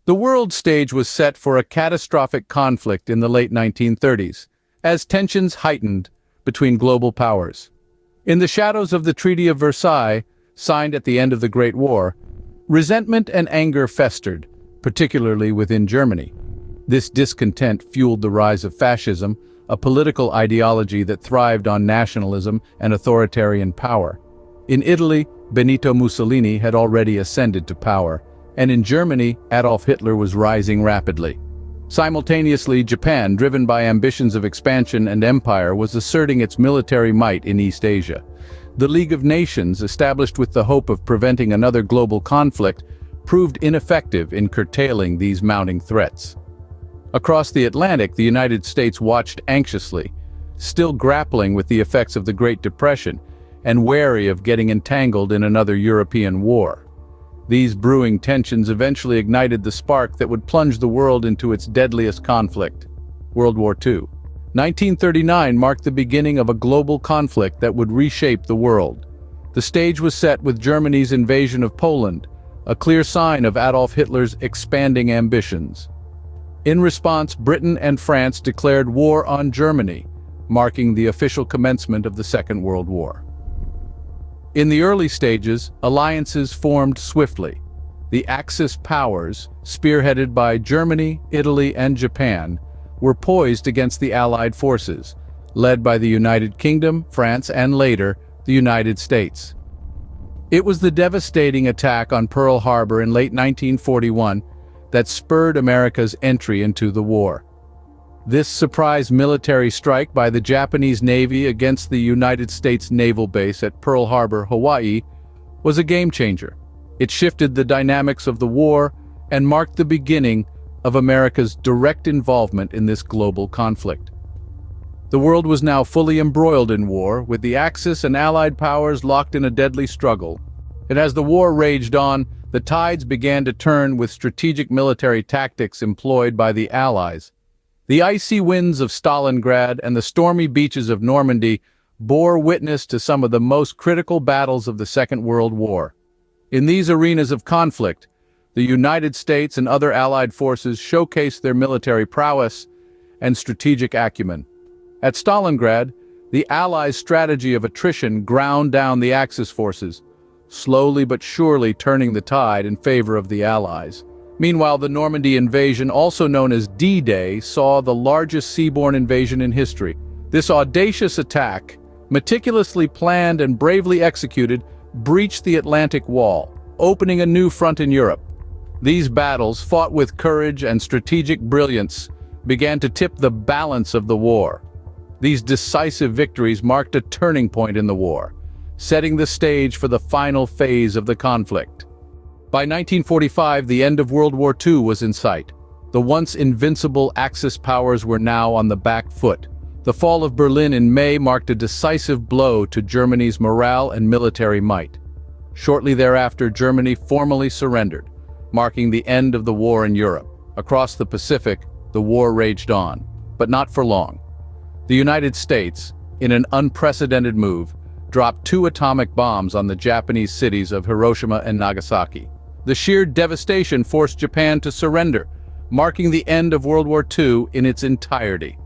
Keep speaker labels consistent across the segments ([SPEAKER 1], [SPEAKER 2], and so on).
[SPEAKER 1] The world stage was set for a catastrophic conflict in the late 1930s, as tensions heightened between global powers. In the shadows of the Treaty of Versailles, signed at the end of the Great War, resentment and anger festered, particularly within Germany. This discontent fueled the rise of fascism, a political ideology that thrived on nationalism and authoritarian power. In Italy, Benito Mussolini had already ascended to power, and in Germany, Adolf Hitler was rising rapidly. Simultaneously, Japan, driven by ambitions of expansion and empire, was asserting its military might in East Asia. The League of Nations, established with the hope of preventing another global conflict, proved ineffective in curtailing these mounting threats. Across the Atlantic, the United States watched anxiously, still grappling with the effects of the Great Depression and wary of getting entangled in another European war. These brewing tensions eventually ignited the spark that would plunge the world into its deadliest conflict, World War II. 1939 marked the beginning of a global conflict that would reshape the world. The stage was set with Germany's invasion of Poland, a clear sign of Adolf Hitler's expanding ambitions. In response, Britain and France declared war on Germany, marking the official commencement of the Second World War. In the early stages, alliances formed swiftly. The Axis powers, spearheaded by Germany, Italy, and Japan, were poised against the Allied forces, led by the United Kingdom, France, and later, the United States. It was the devastating attack on Pearl Harbor in late 1941 that spurred America's entry into the war. This surprise military strike by the Japanese Navy against the United States naval base at Pearl Harbor, Hawaii, was a game-changer. It shifted the dynamics of the war and marked the beginning of America's direct involvement in this global conflict. The world was now fully embroiled in war, with the Axis and Allied powers locked in a deadly struggle. And as the war raged on, the tides began to turn with strategic military tactics employed by the Allies. The icy winds of Stalingrad and the stormy beaches of Normandy bore witness to some of the most critical battles of the Second World War. In these arenas of conflict, the United States and other Allied forces showcased their military prowess and strategic acumen. At Stalingrad, the Allies' strategy of attrition ground down the Axis forces, slowly but surely turning the tide in favor of the Allies. Meanwhile, the Normandy invasion, also known as D-Day, saw the largest seaborne invasion in history. This audacious attack, meticulously planned and bravely executed, breached the Atlantic Wall, opening a new front in Europe. These battles, fought with courage and strategic brilliance, began to tip the balance of the war. These decisive victories marked a turning point in the war, setting the stage for the final phase of the conflict. By 1945, the end of World War II was in sight. The once invincible Axis powers were now on the back foot. The fall of Berlin in May marked a decisive blow to Germany's morale and military might. Shortly thereafter, Germany formally surrendered, marking the end of the war in Europe. Across the Pacific, the war raged on, but not for long. The United States, in an unprecedented move, dropped 2 atomic bombs on the Japanese cities of Hiroshima and Nagasaki. The sheer devastation forced Japan to surrender, marking the end of World War II in its entirety.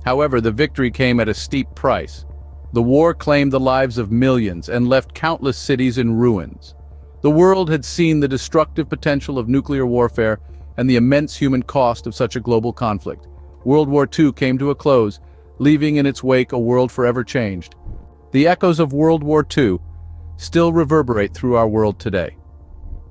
[SPEAKER 1] However, the victory came at a steep price. The war claimed the lives of millions and left countless cities in ruins. The world had seen the destructive potential of nuclear warfare and the immense human cost of such a global conflict. World War II came to a close, leaving in its wake a world forever changed. The echoes of World War II still reverberate through our world today.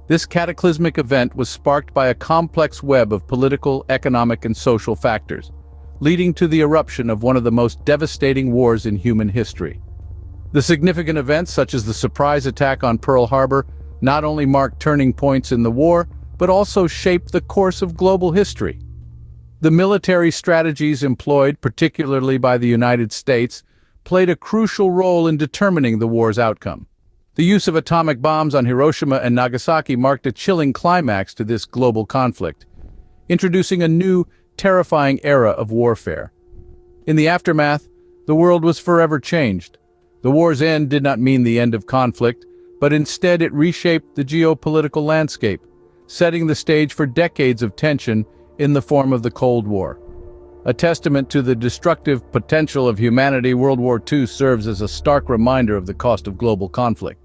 [SPEAKER 1] This cataclysmic event was sparked by a complex web of political, economic, and social factors, leading to the eruption of one of the most devastating wars in human history. The significant events, such as the surprise attack on Pearl Harbor, not only marked turning points in the war, but also shaped the course of global history. The military strategies employed, particularly by the United States, played a crucial role in determining the war's outcome. The use of atomic bombs on Hiroshima and Nagasaki marked a chilling climax to this global conflict, introducing a new, terrifying era of warfare. In the aftermath, the world was forever changed. The war's end did not mean the end of conflict, but instead it reshaped the geopolitical landscape, setting the stage for decades of tension in the form of the Cold War. A testament to the destructive potential of humanity, World War II serves as a stark reminder of the cost of global conflict.